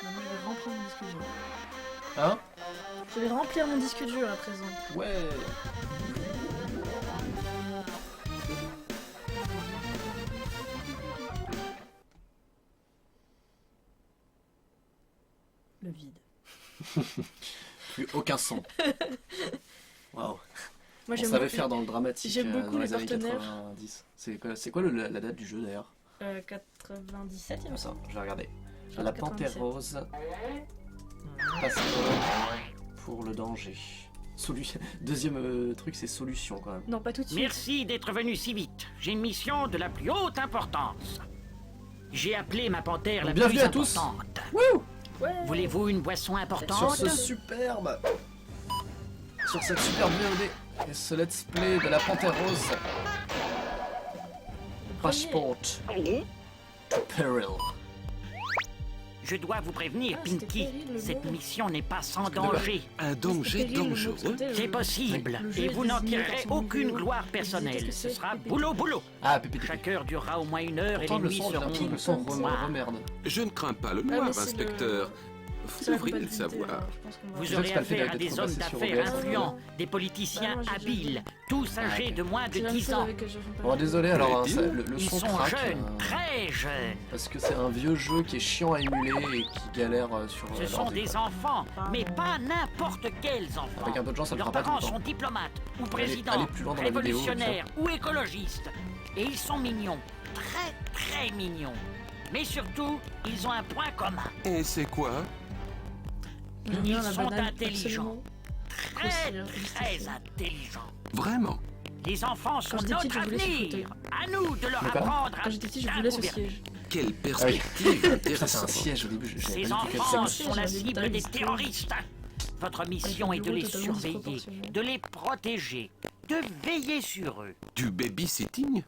Maintenant, je vais remplir mon disque dur. Hein? Je vais remplir mon disque dur à présent. Ouais. Le vide. Plus aucun son. Waouh. Moi, On savait faire dans le dramatique j'aime beaucoup dans les les années partenaires. 90. C'est quoi la date du jeu d'ailleurs? 97, il me Ah, semble. je vais regarder. Genre La panthère 97. rose. Passeport pour le danger. Deuxième truc, c'est solution quand même. Non, pas tout de suite. Merci d'être venu si vite. J'ai une mission de la plus haute importance. J'ai appelé ma panthère la Bienvenue plus à tous. importante. Wouh! Ouais. Voulez-vous une boisson Sur importante? ce superbe. Sur cette superbe VOD. Et ce let's play de la panthère rose. Passport to peril. Je dois vous prévenir, Ah, c'était Pinky, terrible, le cette mot. mission n'est pas sans danger. Un danger dangereux. C'est possible, Le jeu et est vous n'en désigné tirerez par son aucune vidéo. gloire Qu'est-ce personnelle. que Ce c'est, sera PPT? boulot boulot. Ah, PPT. Chaque heure durera au moins 1 heure et Pourtant, les le nuits son, j'ai seront l'impression que le son Pink. remerde. Je ne crains pas le Ah, noir, mais c'est inspecteur. C'est la Vous devriez le compatibilité, savoir. alors, je pense qu'on va- Vous C'est aurez ça que affaire à t'as fait des hommes d'être passé sur d'affaires OBS. influents, des politiciens Bah, moi, j'ai déjà habiles, vu. tous âgés ok. de moins C'est de la même 10 chose ans. avec Jean Bon, désolé, alors hein, Plaît-il le Ils son sont craque. jeunes, très jeunes. Parce que c'est un vieux jeu qui est chiant à émuler et qui galère sur Ce sont l'ordi, des quoi. enfants, mais pas n'importe quels enfants. Avec un peu de chance, ça le Leurs fera pas tout parents le temps. sont diplomates, ou Allez présidents, plus loin dans la vidéo, révolutionnaires, ou écologistes. Et ils sont mignons, très très mignons. Mais surtout, ils ont un point commun. Et c'est quoi? J'aime bien Ils la sont banane, intelligents. absolument. Très Grossière, très grossière. intelligents. Vraiment? Les enfants sont Quand j'étais petite, notre je voulais ce avenir. fauteuil. À nous de leur D'accord. apprendre à Quand j'étais petit, je bien voulais ce gouverner. siège. Quelle Ah perspective Putain, c'est un intéressante. siège au début, j'avais Ces pas du tout enfants capté. sont la J'ai cible envie des de terroristes. Votre mission est Avec de un les bureau totalement surveiller, disproportionné. de les protéger, de veiller sur eux. Du babysitting?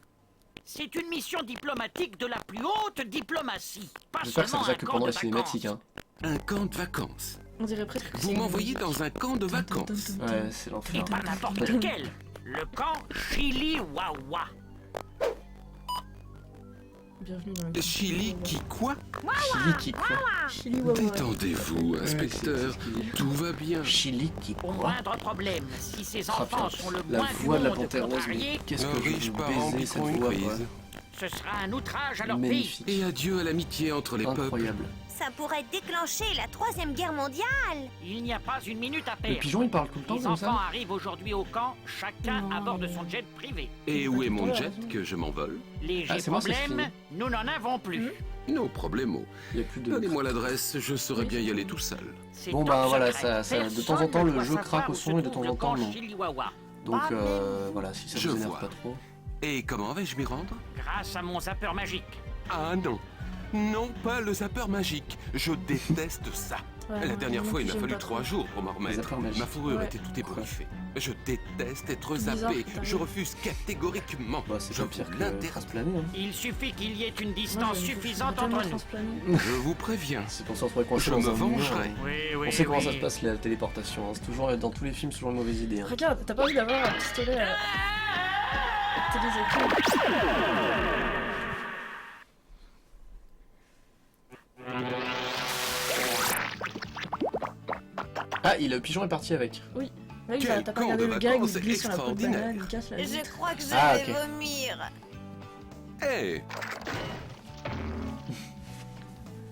C'est une mission diplomatique de la plus haute diplomatie. Pas J'espère que ça seulement faisait un que camp pendant de les cinématiques. vacances. Hein. Un camp de vacances. On dirait presque que Vous c'est m'envoyez une- dans un camp de vacances. Ouais, c'est l'enfer. Et pas n'importe lequel. Le camp Chili-Wawa. Bienvenue dans le Chili qui quoi? Chili qui quoi? Chili Wawa. Détendez-vous, inspecteur. c'est ce qu'il dit. Tout va bien. Chili qui Au quoi? moindre problème, si ces Ah, enfants putain, sont le la moins du voix de la monde panthère rose, mais contrariés, qu'est-ce Nos que je riches vais parents baiser cette prend une voix, prise. quoi. ce sera un outrage à leur pays. Magnifique. Et adieu à l'amitié entre les peuples. Incroyable. Ça pourrait déclencher la troisième guerre mondiale. Il n'y a pas une minute à Le perdre. pigeon, il parle tout le temps Les comme enfants ça? arrivent aujourd'hui au camp, chacun Non. à bord de son jet privé. Et où est mon Ouais, jet raison. que je m'envole? Léger Ah, c'est moi, c'est problème, fini. nous n'en avons plus. No problemo. Il y a plus de... Donnez-moi l'adresse, je saurais bien y aller tout seul. C'est Bon, top bah, voilà, secret. de temps en temps, le Personne ne jeu doit craque savoir au où son se et de trouve temps en le temps, camp non. Chiliwawa. Donc Pas voilà, si ça Je vous énerve vois. pas trop. Et comment vais-je m'y rendre? Grâce à mon zappeur magique. Ah non. Non, pas le zappeur magique. Je déteste ça. Ouais, La dernière fois, il m'a j'aime fallu pas 3 trop. jours pour m'en remettre. zappeurs magiques. Ma fourrure Ouais. était toute ébouriffée. Je déteste être Bizarre zappé. que t'arrives. Je refuse catégoriquement. Bah, c'est Je pas pire vous que l'interdis. transplaner, hein. Il suffit qu'il y ait une Moi, distance je- je suffisante vais tellement entre nous. transplaner. Je vous préviens. C'est pour ça qu'on se retrouve coincé Je dans me un mur. vengerai. hein. Oui, oui, On sait comment oui. ça se passe la téléportation, hein. C'est toujours dans tous les films, c'est toujours une mauvaise idée. Hein. Regarde, t'as pas envie d'avoir un pistolet à télésécran. Ah, le pigeon est parti avec. Oui, bah oui, Quel t'as pas camp regardé de le gag où vacances il glisse sur la peau de extraordinaire. banane, il casse la Je vitre. crois que je Ah, vais ok. vomir. Hé,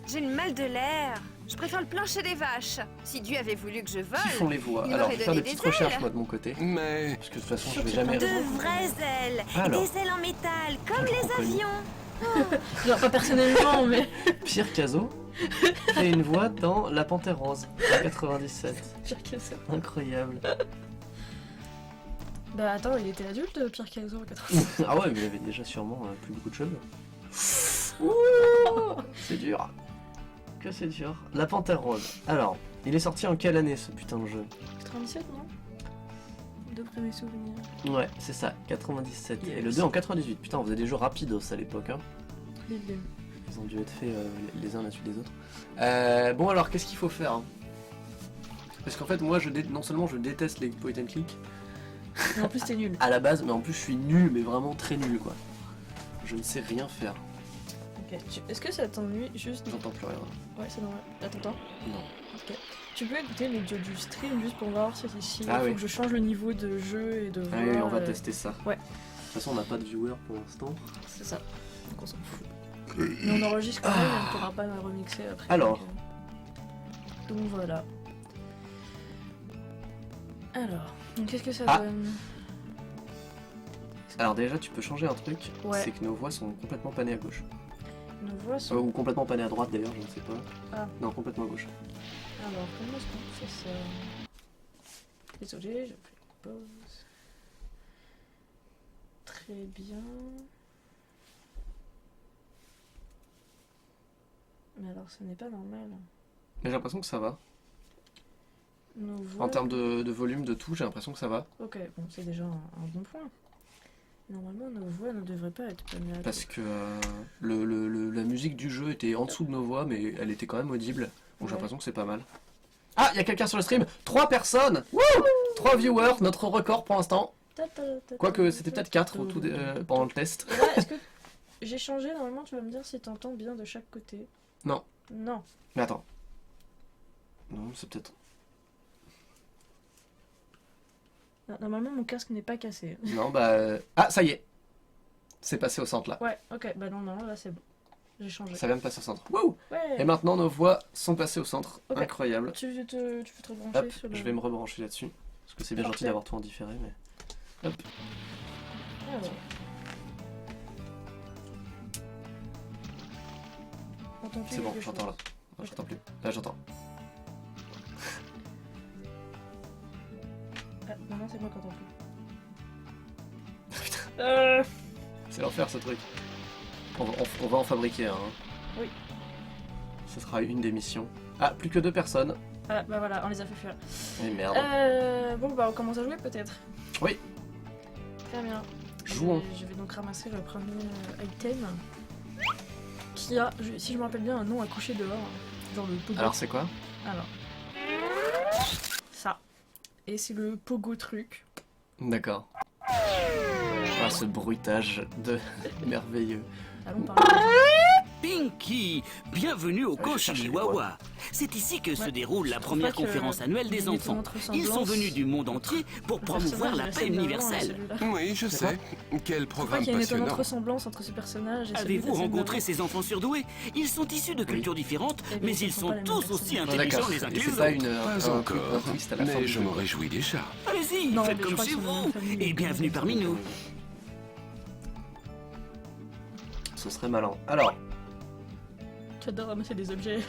J'ai une mal de l'air. Je préfère le plancher des vaches. Si Dieu avait voulu que je vole. Qui font les voix? il Alors, m'aurait je vais faire des donné petites des recherches, ailes. moi, de mon côté. mais... Parce que de toute façon, je vais jamais De raison. vraies ailes. Alors. Des ailes en métal, comme Je les comprends. avions. Genre pas personnellement, mais Pierre Cazot fait une voix dans La Panthère Rose, en 97. Pierre Cazot. Incroyable. Bah attends, il était adulte, Pierre Cazot en 80. Ah ouais, mais il avait déjà sûrement plus beaucoup de cheveux. Ouh, c'est dur. Que c'est dur. La Panthère Rose. Alors, il est sorti en quelle année ce putain de jeu? 97, non? D'après mes souvenirs. Ouais, c'est ça, 97. Yes. Et le 2 en 98. Putain, on faisait des jeux rapidos à l'époque. Hein. Bim, bim. Ils ont dû être faits les uns à la suite des autres. Bon alors, qu'est-ce qu'il faut faire hein? Parce qu'en fait, moi, non seulement je déteste les point and click Et en plus, t'es nul. à la base, mais en plus, je suis nul, mais vraiment très nul, quoi. Je ne sais rien faire. Ok. Est-ce que ça t'ennuie juste... J'entends plus rien. Ouais, c'est normal. Là, t'entends? Non. Ok. Tu peux écouter l'audio du stream juste pour voir si ici Ah il faut oui. que je change le niveau de jeu et de voix. Ah oui, on va tester ça. Ouais. De toute façon, on n'a pas de viewer pour l'instant. C'est ça. Donc on s'en fout. Mais on enregistre quand même, on ne pourra pas le remixer après. Alors. Donc voilà. Alors, donc qu'est-ce que ça Ah. donne? Alors déjà, tu peux changer un truc, Ouais. c'est que nos voix sont complètement panées à gauche. Nos voix sont... Ou complètement panées à droite d'ailleurs, je ne sais pas. Ah. Non, complètement à gauche. Alors, comment est-ce qu'on fait ça? Désolé, je fais une pause. Très bien. Mais alors, ce n'est pas normal. Mais j'ai l'impression que ça va. Nos voix... En termes de volume, de tout, j'ai l'impression que ça va. Ok, bon, c'est déjà un bon point. Normalement, nos voix ne devraient pas être panées à Parce gauche. que la musique du jeu était en dessous de nos voix, mais elle était quand même audible. Donc Ouais. j'ai l'impression que c'est pas mal. Ah, il y a quelqu'un sur le stream. 3 personnes. Wouh, 3 viewers, notre record pour l'instant. Quoique c'était peut-être 4 pendant le test. Et là, est-ce que j'ai changé? Normalement, tu vas me dire si t'entends bien de chaque côté. Non. Non. Mais attends. Non, c'est peut-être... Normalement, mon casque n'est pas cassé. Non, bah... Ah, ça y est. C'est passé au centre là. Ouais, ok, bah non, là c'est bon. J'ai changé. Ça vient de passer au centre. Wouh. Ouais. Et maintenant nos voix sont passées au centre. Ok. Incroyable. Tu veux te rebrancher Hop, sur le... je vais me rebrancher là-dessus. Parce que c'est bien gentil Parfait. d'avoir tout en différé, mais... Hop. Alors. Entends-tu C'est bon, quelque j'entends là. chose? Non, j'entends plus. Là, j'entends. Ah, non, c'est moi qui entends plus. Putain, c'est l'enfer ce truc. On va en fabriquer un. Hein. Oui. Ce sera une des missions. Ah, plus que 2 personnes. Ah, bah voilà, on les a fait fuir. Eh merde. Bon, bah on commence à jouer peut-être. Oui. Très bien. Jouons. Je vais donc ramasser le premier item. Qui a, si je me rappelle bien, un nom à coucher dehors. Genre le pogo. Alors c'est quoi? Alors. Ça. Et c'est le pogo truc. D'accord. Ah, ce bruitage de merveilleux. Allons parler. Pinky, bienvenue au je cherchais les Chihuahua. C'est ici que se Ouais. déroule la Je trouve première pas que conférence annuelle il y ait des une enfants. étonnante Ils sont ressemblance venus du monde entier pour Le promouvoir la personnage paix est assez universelle. marrant, celui-là. Oui, je sais. Quel Je trouve pas programme qu'il y a une étonnante passionnant. ressemblance entre ce personnage et celui Avez-vous de la rencontré scène ces enfants surdoués? Ils sont issus de cultures différentes, Eh bien, mais ce ils sont sont pas les mêmes tous aussi personnes. Ah, intelligents d'accord. les uns Et que les c'est autres. pas Pas encore, un twist à la fin mais du je jeu, m'en quoi. réjouis déjà. Allez-y, Non, faites mais je comme crois chez que c'est la vous. même famille. Et bienvenue parmi nous. Ce serait malin. Alors, J'adore ramasser des objets.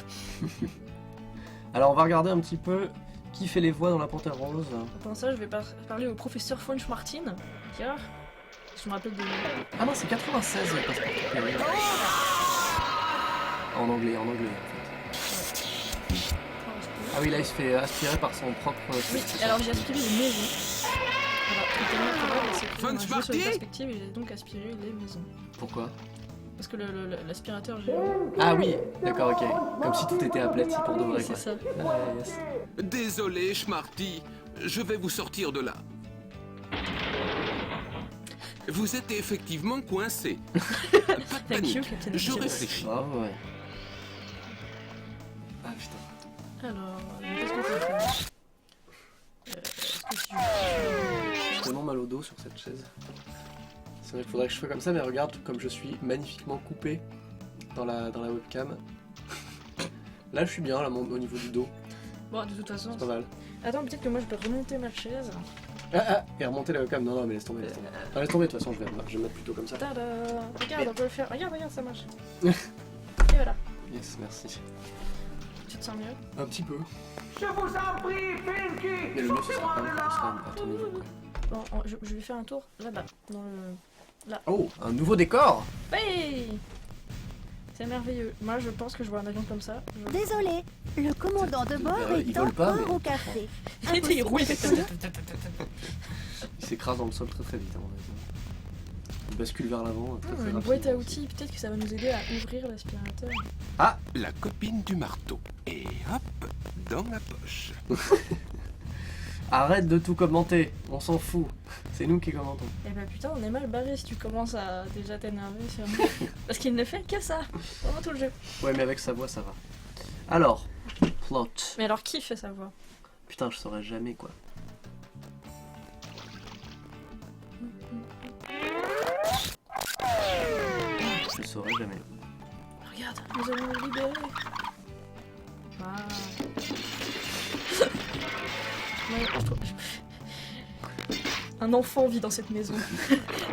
on va regarder un petit peu qui fait les voix dans la Panthère Rose. Pour ça, je vais parler au professeur Funch Martin. Tiens. Je me rappelle de... Ah non, c'est 96 le passeport préféré. En anglais en fait. Ah oui, là il se fait aspirer par son propre... Oui, alors j'ai aspiré les maisons. Alors, ce qui est tellement probable, c'est qu'on a Funch joué sur les Martin perspectives et j'ai donc aspiré les maisons. Pourquoi? Parce que l'aspirateur géant... Ah oui, d'accord, ok. Comme si tout était aplati pour de vrai, Oui, quoi. c'est ça. Ah, yes. Désolé, Schmarty. Je vais vous sortir de là. Vous êtes effectivement coincé. Pas de Thank you, panique. Captain Je Obvious. réfléchis. Bravo, ouais. Ah putain. Alors, qu'est-ce qu'on peut faire est-ce que si je- J'ai tellement mal au dos sur cette chaise. C'est vrai qu'il faudrait que je sois comme ça, mais regarde comme je suis magnifiquement coupé dans la webcam. Là, je suis bien, là, au niveau du dos. Bon, de toute façon... C'est pas mal. Attends, peut-être que moi je peux remonter ma chaise. Et remonter la webcam. Non, mais laisse tomber, laisse tomber. Ah, laisse tomber, de toute façon, je vais me mettre plutôt comme ça. Tada! Regarde, on peut le faire. Regarde, ça marche. Et voilà. Yes, merci. Tu te sens mieux? Un petit peu. Je vous en prie, Pinky, Mais le mieux, ce sera sortez-moi de là. à ton niveau, quoi. Bon, je vais faire un tour là-bas, dans le... Oh, un nouveau décor. Oui! C'est merveilleux. Moi, je pense que je vois un avion comme ça. Désolé, le commandant de bord Il est vole pas, encore mais- au café. Il roule. Il s'écrase dans le sol très vite, à mon avis. Il bascule vers l'avant. Très, très Une rapidement. boîte à outils, peut-être que ça va nous aider à ouvrir l'aspirateur. La copine du marteau. Et hop, dans la poche. Arrête de tout commenter, on s'en fout. C'est nous qui commentons. Eh bah putain, on est mal barré si tu commences à déjà t'énerver sur moi. Parce qu'il ne fait que ça pendant tout le jeu. Ouais, mais avec sa voix, ça va. Alors, plot. Mais alors qui fait sa voix? Putain, je saurais jamais quoi. Je saurais jamais. Regarde, nous allons le libérer. Ah. Ouais, un enfant vit dans cette maison.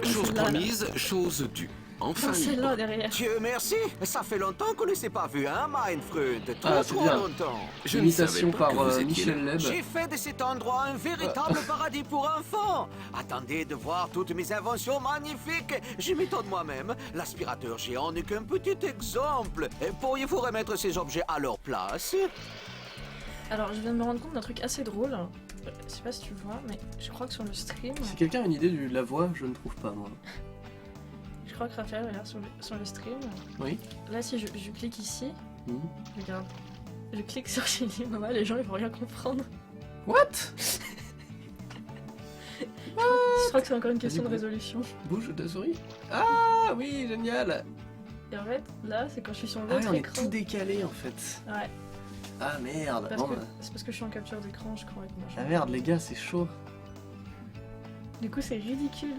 Chose Celle-là, là. promise, chose due. Enfin, Celle-là derrière. Dieu merci, ça fait longtemps qu'on ne s'est pas vu, hein, mein Freund? Ah, c'est Trop bien. longtemps. je ne Imitation savais pas par que vous étiez Michel là. Leb. J'ai fait de cet endroit un véritable paradis pour enfants. Attendez de voir toutes mes inventions magnifiques. Je m'étonne moi-même. L'aspirateur géant n'est qu'un petit exemple. Pourriez-vous remettre ces objets à leur place? Alors, je viens de me rendre compte d'un truc assez drôle. Je sais pas si tu vois, mais je crois que sur le stream, Si quelqu'un a une idée de la voix, je ne trouve pas moi. je crois que Raphaël regarde sur le stream. Oui. Là, si je clique ici, Mhm. regarde, je clique sur Chili Mama, les gens ils vont rien comprendre. What? Je crois que c'est encore une question de Vas-y, résolution. Bouge de souris. Ah oui, génial. Et en fait, là, c'est quand je suis sur Ah ouais, l'autre on est écran. tout décalé en fait. Ouais, Ah merde. parce Bon, que bah. c'est parce que je suis en capture d'écran, je crois. Avec mon Ah jeu. merde les gars, c'est chaud. Du coup, c'est ridicule.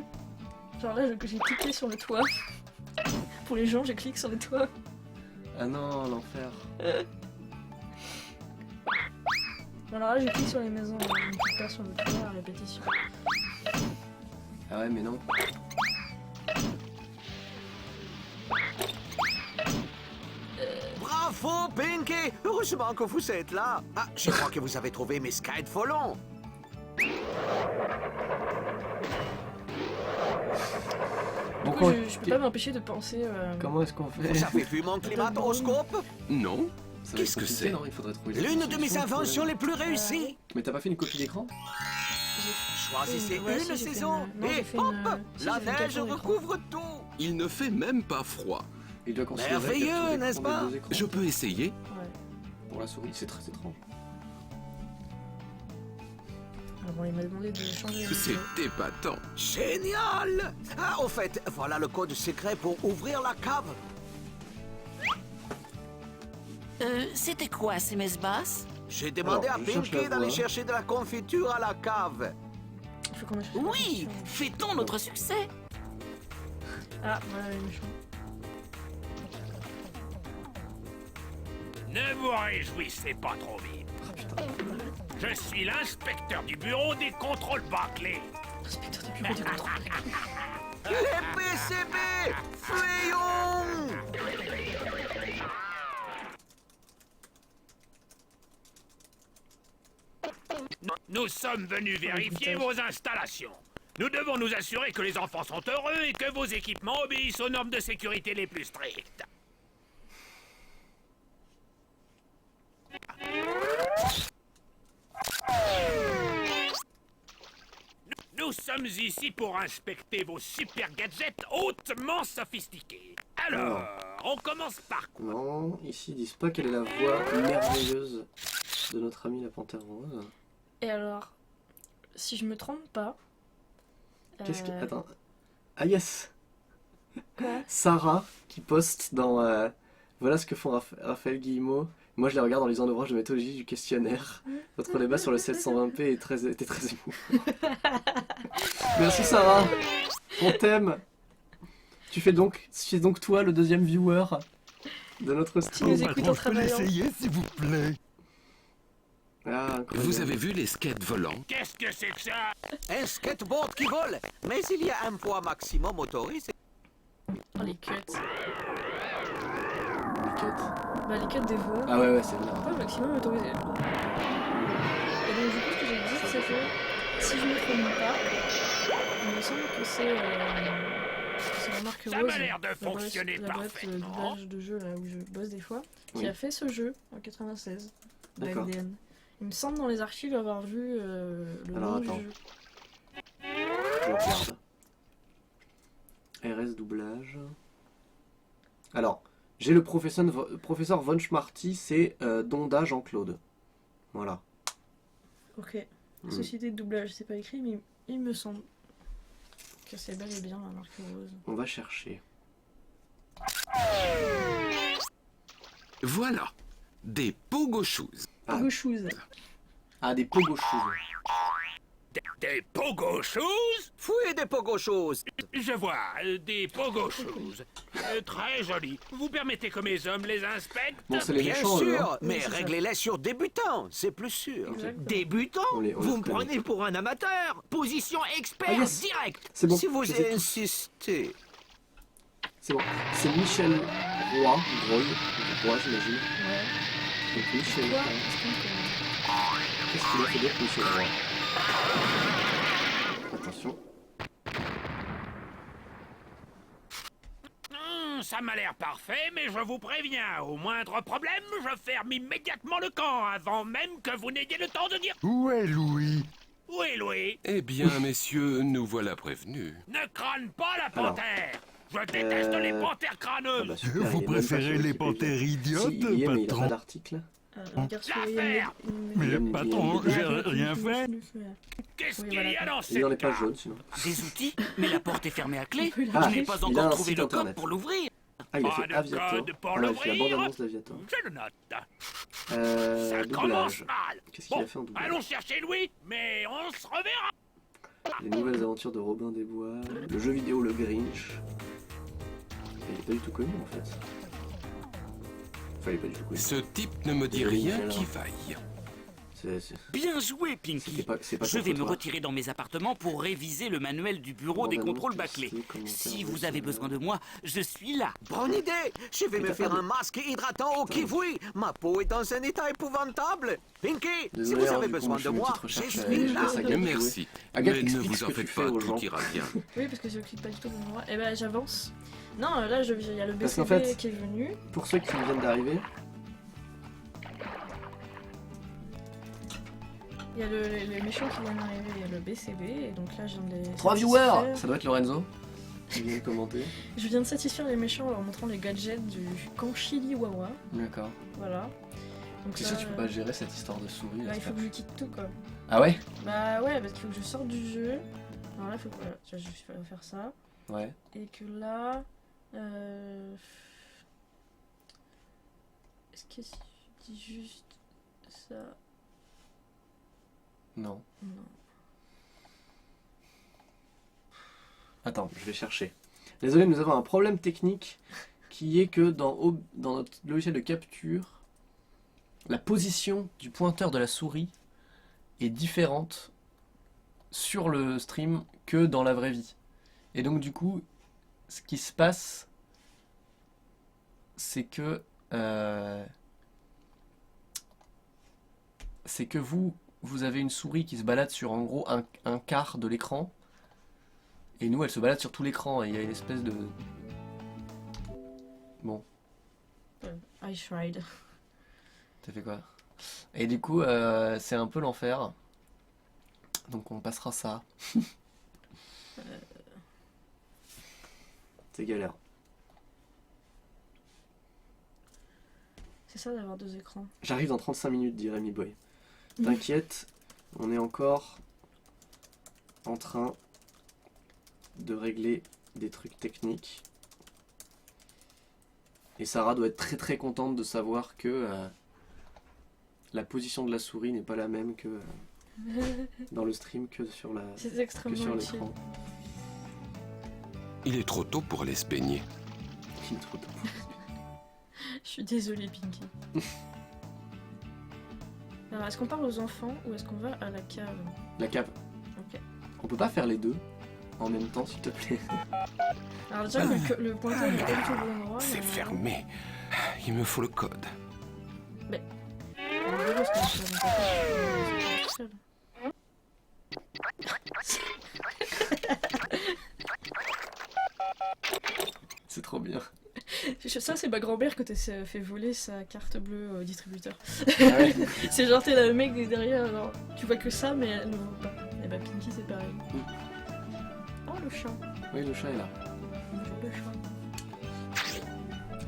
Genre là, j'ai cliqué sur le toit. Pour les gens, je clique sur le toit. Ah non, l'enfer. Alors là, je clique sur les maisons, je ne clique pas sur le toit à répétition. Ah ouais, mais non. Bravo, Pinky! Heureusement que vous êtes là. Ah, je crois que vous avez trouvé mes skates volants. Bon, Du coup, je peux pas m'empêcher de penser. comment est-ce qu'on fait? Vous avez vu mon climatoroscope? Non. Ça va être Qu'est-ce que compliqué, c'est? non, il faudrait trouver la L'une de mes solution au inventions les problème. plus réussies. Mais t'as pas fait une copie d'écran? Choisissez Ouais, une si, j'ai fait saison une- non, j'ai et fait hop, une- si, la j'ai fait une neige capture d'écran. recouvre tout. Il ne fait même pas froid. Il doit considérer la Merveilleux, capture d'écran n'est-ce des pas? deux écrans. Je peux essayer. Ouais. Pour la souris, c'est très étrange. Alors bon, il m'a demandé de changer la C'est vidéo. épatant. Génial! Ah, au fait, voilà le code secret pour ouvrir la cave. C'était quoi ces messes basses? J'ai demandé Alors, à je cherche Pinky la d'aller voix. chercher de la confiture à la cave. Il faut qu'on achète la Oui, confiture. fêtons notre succès. Ah, voilà les méchants. Ne vous réjouissez pas trop vite. Je suis l'inspecteur du bureau des contrôles Barclay. Inspecteur de bureau de contrôle. Les PCB! Fuyons! Nous sommes venus vérifier vos installations. Nous devons nous assurer que les enfants sont heureux et que vos équipements obéissent aux normes de sécurité les plus strictes. Nous sommes ici pour inspecter vos super gadgets hautement sophistiqués. Alors, on commence par quoi? Non, ici ils disent pas quelle est la voix merveilleuse de notre ami la panthère rose. Et alors, si je me trompe pas. Qu'est-ce que. Attends. Ah yes! Quoi? Sarah qui poste dans. Voilà ce que font Raphaël Guillemot. Moi je les regarde en lisant l'ouvrage de méthodologie du questionnaire. Votre débat sur le 720p était très émouvant. Merci Sarah! On t'aime! C'est donc toi le deuxième viewer de notre Tu stream. nous écoutes en travaillant. s'il vous plaît. Ah, incroyable. Vous avez vu les skates volants? Qu'est-ce que c'est que ça? Un skateboard qui vole, mais il y a un poids maximum autorisé. Oh, les cuts. Les cuts. Bah, les cuts des voix. Ah ouais, c'est bien. Pas le maximum autorisé. Et donc, du coup, ce que j'ai dit, c'est que si je me trompe pas, il me semble que c'est la marque Ça Rose, m'a l'air de la boîte- fonctionner la boîte parfaitement. doublage de jeu là où je bosse des fois, qui Oui. a fait ce jeu en 96 de D'accord. MDN. Il me semble dans les archives avoir vu le Alors, nom du attends. jeu. Je regarde. RS doublage. Alors, j'ai le professeur Von Schmarty, c'est Donda Jean-Claude. Voilà. Ok. Mm. Société de doublage, c'est pas écrit, mais il me semble. que c'est bel et bien la marque rose. On va chercher. Voilà, des pogo shoes. Pogo shoes. Ah, des pogo shoes. Des pogo shoes? Fouille des pogo choses. Je vois, des pogo shoes. Très joli. Vous permettez que mes hommes les inspectent? Bon, c'est les Bien méchants, eux, hein. sûr, mais Oui, c'est ça. réglez-les sur débutant, c'est plus sûr. Exactement. Débutant? On les Vous me reconnaît. prenez pour un amateur. Position expert Ah, yes. direct. C'est bon. Si vous je sais tous. insistez. C'est bon. C'est Michel Roy, Roy, j'imagine. Ouais. Donc Michel Quoi Roy. est-ce qu'on connaît? Qu'est-ce qu'il a fait d'autre, Michel Roy? Attention. Ça m'a l'air parfait, mais je vous préviens, au moindre problème, je ferme immédiatement le camp, avant même que vous n'ayez le temps de dire... Où est Louis? Où est Louis? Eh bien, messieurs, nous voilà prévenus. Ne crâne pas la Alors, panthère! Je déteste les panthères crâneuses! Ah bah, super, Vous il est même pas préférez sur les Wikipédia. panthères idiotes, Si, il y est, mais il a patron? pas d'article. Regarde sur L'affaire. Mais patron, j'ai rien fait. Qu'est-ce Oui, qu'il voilà. y a dans Il en est cette pas carte? jaune, sinon. Des outils? Mais la porte est fermée à clé. Ah, Je n'ai pas il a encore un trouvé site le code internet. pour l'ouvrir. Ah, il a Pas fait de Aviator. code pour Ah, il a fait la l'ouvrir. bande-annonce d'Aviator. Je le note. Ça Doublage. commence mal. Qu'est-ce qu'il Bon, a fait en doublage? allons chercher Louis, mais on se reverra. Les nouvelles aventures de Robin des Bois, le jeu vidéo Le Grinch. Il est pas du tout connu en fait. Enfin, il est pas du tout connu. Ce type ne me dit Et rien alors qui vaille. Bien joué, Pinky. C'est pas Je vais me toi. retirer dans mes appartements pour réviser le manuel du bureau des Bande-annonce, contrôles bâclés. publicité, commentaire, Si vous voice-over. avez besoin de moi, je suis là. Bonne idée. Je vais me t'as faire pas de- un masque hydratant au kiwi. Ma peau est dans un état épouvantable. Pinky, si Désolé, vous alors, avez du coup, besoin je fais de une moi, petite je recherche, suis je là. laisse Agathe Merci. Agathe, Mais ne explique vous ce en que tu faites fais pas, aux tout gens. ira bien. Oui, parce que je clique pas du tout au bon endroit. Et ben j'avance. Non, là, il y a le Parce qu'en BCB fait- qui est venu. Pour ceux qui viennent d'arriver, Il y a les méchants qui viennent d'arriver. Il y a le BCB. Et donc là, je viens de les 3 satisfaire. viewers! Ça doit être Lorenzo qui vient de commenter. Je viens de satisfaire les méchants en leur montrant les gadgets du camp Chili-Wawa. D'accord. Voilà. Donc C'est là, sûr que tu peux pas gérer cette histoire de souris. bah, là, il c'est faut pas- que je quitte tout quoi. Ah ouais? Bah ouais, parce qu'il faut que je sorte du jeu. Alors là, il faut que voilà, je vais faire ça. Ouais. Et que là. Est-ce que si je dis juste ça. Non. Non. Attends, je vais chercher. Désolé, nous avons un problème technique qui est que dans notre logiciel de capture, la position du pointeur de la souris est différente sur le stream que dans la vraie vie. Et donc du coup, ce qui se passe, c'est que vous avez une souris qui se balade sur en gros un quart de l'écran. Et nous, elle se balade sur tout l'écran et il y a une espèce de... Bon, I tried. t'as fait quoi? Et du coup, c'est un peu l'enfer. Donc on passera ça. C'est galère. C'est ça d'avoir deux écrans. J'arrive dans 35 minutes, dit Rémi Boy. T'inquiète, on est encore en train de régler des trucs techniques. Et Sarah doit être très très contente de savoir que la position de la souris n'est pas la même que dans le stream que sur C'est que extrêmement sur utile. l'écran. Il est trop tôt pour aller se baigner. Il est trop tôt. Je suis désolée, Pinky. Alors, est-ce qu'on parle aux enfants ou est-ce qu'on va à la cave? La cave. Ok. On peut pas faire les deux en même temps, s'il te plaît. Alors, déjà, le pointeur n'est pas du tout au bon endroit. C'est mais- fermé. Il me faut le code. On verra ce qu'on fait, on peut pas faire C'est trop bien. Ça, c'est ma grand-mère quand elle s'est fait voler sa carte bleue au distributeur. Ah ouais. C'est genre, t'es là, le mec derrière, alors, tu vois que ça, mais elle ne voit pas. Et bah, Pinky, c'est pareil. Oh, le chat. Oui, le chat est là. Bonjour, le chat.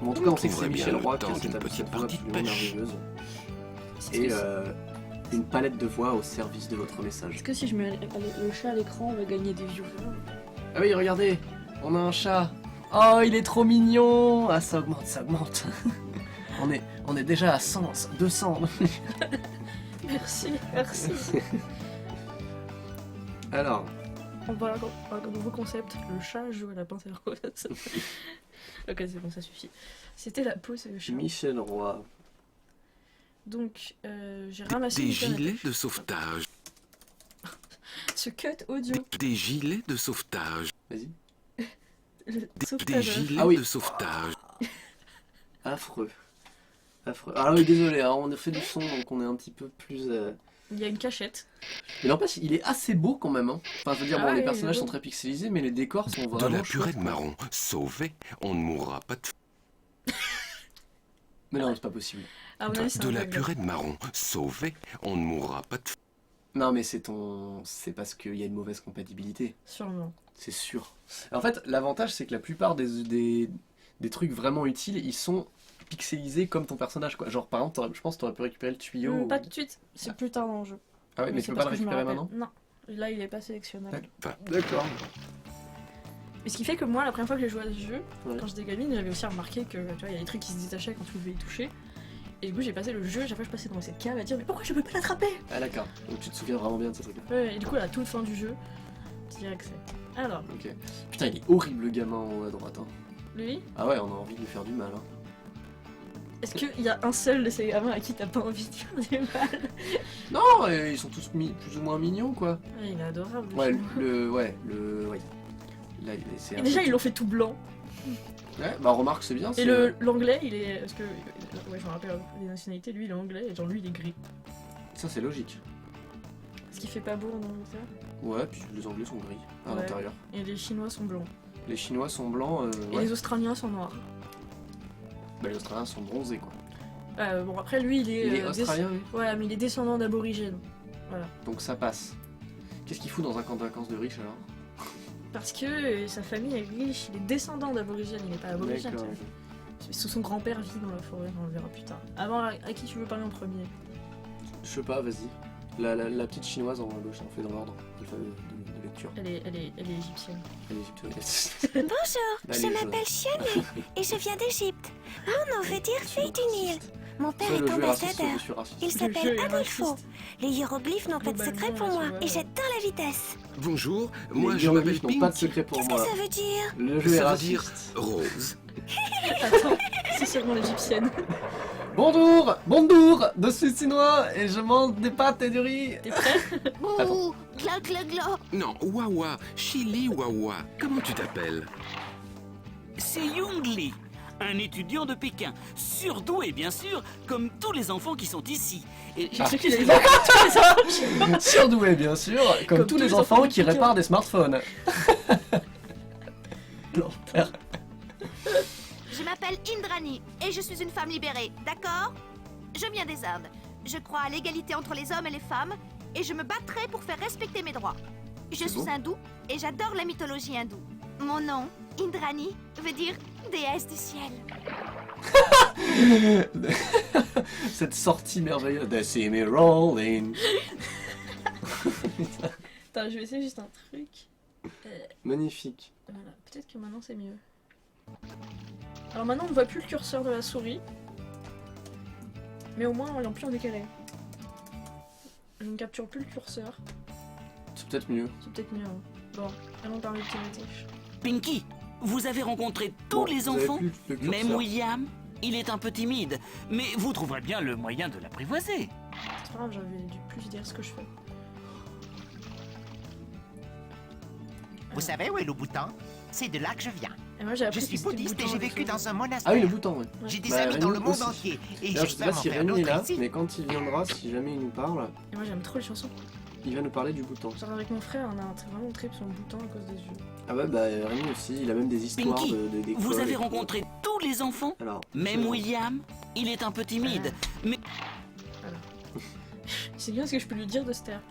Bon, en tout cas, on sait que c'est trouverez bien Michel le Roy qui temps a d'une cette petite voix partie de absolument pêche. merveilleuse. Est-ce Et que si- une palette de voix au service de votre message. est-ce que si je mets le chat à l'écran, on va gagner des viewers? Ah oui, regardez, on a un chat. Oh, il est trop mignon. Ah, ça augmente, ça augmente. on est déjà à 100, 200. Merci, merci. Alors, On voit un nouveau concept, le chat joue à la pince à rose. Ok, c'est bon, ça suffit. C'était la pause chat. Michel Roy. Donc, j'ai ramassé Des une canne à gilets pêche. de sauvetage. Ce cut audio. Des gilets de sauvetage. Vas-y. Le Des sauvetage. gilets Ah oui. de sauvetage. Affreux. Affreux. Alors oui, désolé, hein, on a fait du son, donc on est un petit peu plus... Il y a une cachette. Mais n'empêche, il est assez beau quand même. Hein. Enfin, je veux dire, Ah bon, ouais, les il est personnages beau. sont très pixelisés, mais les décors sont De vraiment la purée chouettes, de quoi. marron. Sauvé, on ne mourra pas de... Mais non, c'est pas possible. Ah, mon avis, c'est De un la bug. purée de marron. Sauvé, on ne mourra pas de... Non, mais c'est parce qu'il y a une mauvaise compatibilité. Sûrement. C'est sûr. En fait, l'avantage, c'est que la plupart des trucs vraiment utiles, ils sont pixelisés comme ton personnage, quoi. Genre, par exemple, je pense que t'aurais pu récupérer le tuyau. Pas tout de suite, c'est plus tard dans le jeu. Ah oui, mais tu c'est peux pas parce le que je me récupérer rappelle. maintenant. Non, là il est pas sélectionnable. D'accord. Et ce qui fait que moi, la première fois que j'ai joué à ce jeu, Ouais. quand j'étais gamine, j'avais aussi remarqué que tu vois, il y a des trucs qui se détachaient quand tu pouvais y toucher. Et du coup, j'ai passé le jeu, chaque fois que je passais dans cette cave à dire mais pourquoi je peux pas l'attraper? Ah d'accord, donc tu te souviens vraiment bien de ce truc. Ouais, et du coup, à la toute fin du jeu, tu dirais que c'est. Alors, Ok. Putain, il est horrible le gamin en haut à droite. Hein. lui, Ah ouais, on a envie de lui faire du mal. Hein. est-ce qu'il y a un seul de ces gamins à qui t'as pas envie de faire du mal? Non, ils sont tous plus ou moins mignons, quoi. Ouais, il est adorable. Ouais, le ouais. Là, c'est Et déjà, ils l'ont fait tout blanc. Ouais, bah remarque, c'est bien. Et l'anglais, il est. Parce que. Ouais, je me rappelle les nationalités, lui il est anglais et genre lui il est gris. Ça, c'est logique. Ce qui fait pas beau en Angleterre. Ouais, puis les Anglais sont gris à Ouais. l'intérieur. Et les Chinois sont blancs. Les Chinois sont blancs. Et Ouais. les Australiens sont noirs. Bah, les Australiens sont bronzés, quoi. Bon, après lui il est. Il est australien, oui. Ouais, mais il est descendant d'aborigènes. Voilà. Donc ça passe. Qu'est-ce qu'il fout dans un camp de vacances de riches alors? Parce que sa famille est riche, il est descendant d'aborigènes, il est pas aborigène. D'accord. Son grand-père vit dans la forêt, on le verra plus tard. Avant, à qui tu veux parler en premier? Je sais pas, vas-y. La petite chinoise en haut à gauche, on fait dans l'ordre de lecture. Elle est égyptienne. Elle est égyptienne. Bonjour, Bah, je les m'appelle jeunes. Shani et je viens d'Égypte. Mon nom veut dire fille du Nil. Mon père Soit est le jeu est raciste, soit ambassadeur. je suis raciste. Il Le jeu s'appelle est Adolfo. raciste. Les hiéroglyphes n'ont pas de secret pour Globalement, moi tu vois, et j'adore la vitesse. Bonjour, Les moi je m'appelle hiéroglyphes n'ont pas de Pinky. secret pour Qu'est-ce que moi. ça veut dire? Le jeu est Ça veut dire raciste. rose. Attends, c'est seulement l'égyptienne. Bonjour, je suis chinois et je mange des pâtes et du riz. T'es prêt? Ouh, gla gla gla. Non, Wawa, Chili Wawa. Comment tu t'appelles? C'est Yung Li, un étudiant de Pékin, surdoué bien sûr, comme tous les enfants qui sont ici. Et J'ai cru qu'il allait dire comme tous les enfants. Surdoué, bien sûr, comme tous les enfants qui réparent des smartphones. L'enfer. Je m'appelle Indrani et je suis une femme libérée, d'accord? Je viens des Indes. Je crois à l'égalité entre les hommes et les femmes et je me battrai pour faire respecter mes droits. Je C'est suis beau. hindoue et j'adore la mythologie hindoue. Mon nom, Indrani, veut dire déesse du ciel. Cette sortie merveilleuse. They see me rolling. Attends, je vais essayer juste un truc. Magnifique. Voilà, peut-être que maintenant c'est mieux. Alors maintenant on ne voit plus le curseur de la souris. Mais au moins on est plus en décalé. Je ne capture plus le curseur. C'est peut-être mieux. C'est peut-être mieux. Hein. Bon, allons parler de Timothy. Pinky, vous avez rencontré tous Bon, les vous avez enfants, plus le curseur. même William. Il est un peu timide, mais vous trouverez bien le moyen de l'apprivoiser. C'est pas grave, j'avais dû plus dire ce que je fais. Vous savez où est le bouton? C'est de là que je viens. Et moi j'ai appris Je suis que c'était le bouddhiste et bouton j'ai avec vécu le- dans un Ah monastère. oui, le bouton, ouais. J'ai des Bah, amis dans Rémi le monde aussi. entier et D'ailleurs, je sais j'espère pas m'en si faire Rémi est d'autres là, ici. mais quand il viendra, si jamais il nous parle, Et moi j'aime trop les chansons. il va nous parler du bouton. Genre avec mon frère on a vraiment un trip sur le bouton à cause des yeux. Ah ouais, bah Rémi aussi, il a même des histoires Pinky, d'école vous et avez tout. rencontré tous les enfants, Alors, même William. Il est un peu timide, mais C'est bien ce que je peux lui dire de se taire.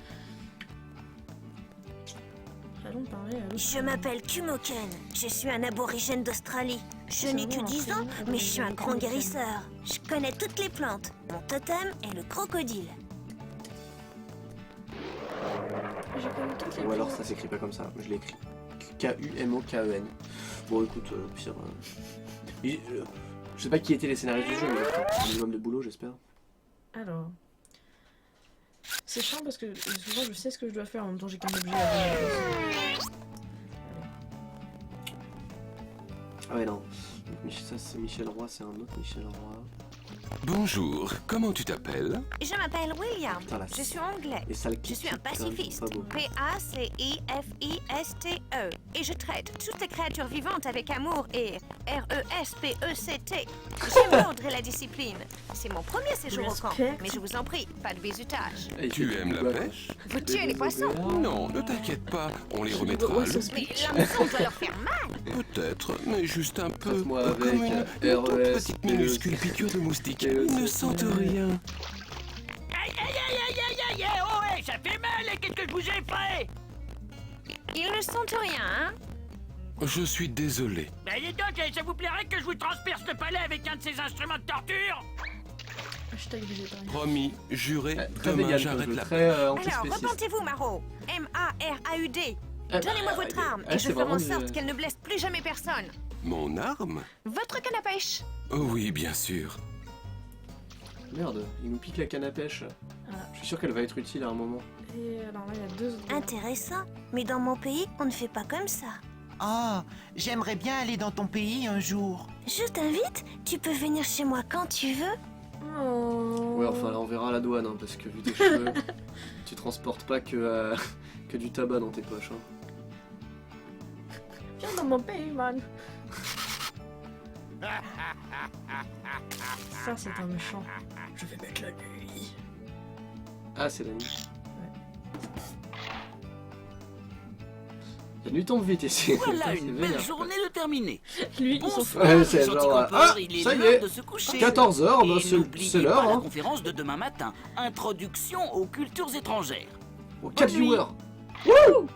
Allons parler à l'autre. Je m'appelle Kumoken. Je suis un aborigène d'Australie. Je C'est n'ai que vraiment un 10 ans, prénom mais je suis un grand aborigène. guérisseur. Je connais toutes les plantes. Mon totem est le crocodile. Je connais toutes les Ou alors plantes. ça s'écrit pas comme ça, je l'ai écrit. K-U-M-O-K-E-N. Bon, écoute, pire. Je sais pas qui étaient les scénaristes du jeu, mais un minimum de boulot, j'espère. Alors. C'est chiant parce que souvent je sais ce que je dois faire en même temps j'ai qu'un objet à faire. Ah ouais, non. Ça, c'est Michel Roy, c'est un autre Michel Roy. Bonjour, comment tu t'appelles? Je m'appelle William. Putain, la Je suis anglais. Et ça le Je suis un pacifiste. pas beau. P-A-C-I-F-I-S-T-E. Et je traite toutes les créatures vivantes avec amour et R-E-S-P-E-C-T. J'aime l'ordre et la discipline. C'est mon premier séjour au camp. Mais je vous en prie, pas de bizutage. Tu aimes la pêche? Vous tuez les poissons? Non, ne t'inquiète pas, on les remettra à l'eau. Mais l'hameçon doit leur faire mal. Peut-être, mais juste un peu. Moi avec Comme une toute R-E-S, petite minuscule piqûre de moustique. Ils ne sentent rien. Aïe, aïe, aïe, aïe, aïe, aïe, aïe, oh, ouais, ça fait mal, et qu'est-ce que je vous ai fait? Ils ne sentent rien, hein? Je suis désolé. Ben, dis donc, ça vous plairait que je vous transperce le palais avec un de ces instruments de torture? Hashtag végétarien. Promis, juré, Très demain vegan, j'arrête comme jeu, la très pêche. Alors, antispéciste. repentez-vous, Maro. M-A-R-A-U-D. Donnez-moi votre arme ah, et c'est je ferai en vraiment sorte du- qu'elle ne blesse plus jamais personne. Mon arme? Votre canne à pêche. Oh oui, bien sûr. Merde, il nous pique la canne à pêche. Ah. Je suis sûr qu'elle va être utile à un moment. Et alors là il y a deux autres. Intéressant. Mais dans mon pays, on ne fait pas comme ça. Oh, j'aimerais bien aller dans ton pays un jour. Je t'invite. Tu peux venir chez moi quand tu veux. Oh. Ouais, enfin là on verra à la douane, hein, parce que vu tes cheveux, tu transportes pas que, que du tabac dans tes poches. Hein. Viens dans mon pays, man. Ça c'est un méchant. Je vais mettre la nuit. Ah, c'est la nuit. La nuit tombe vite ici. Voilà C'est une vénère, belle journée de terminée. Lui, Bonsoir, Ouais, c'est gentil genre, campeur, ah, il est ça y l'heure est, de se coucher. 14 h, bah, Et c'est n'oubliez l'heure. pas la Hein. conférence de demain matin. Introduction aux cultures étrangères. Oh, 4 Bonne nuit. viewers. Wouh.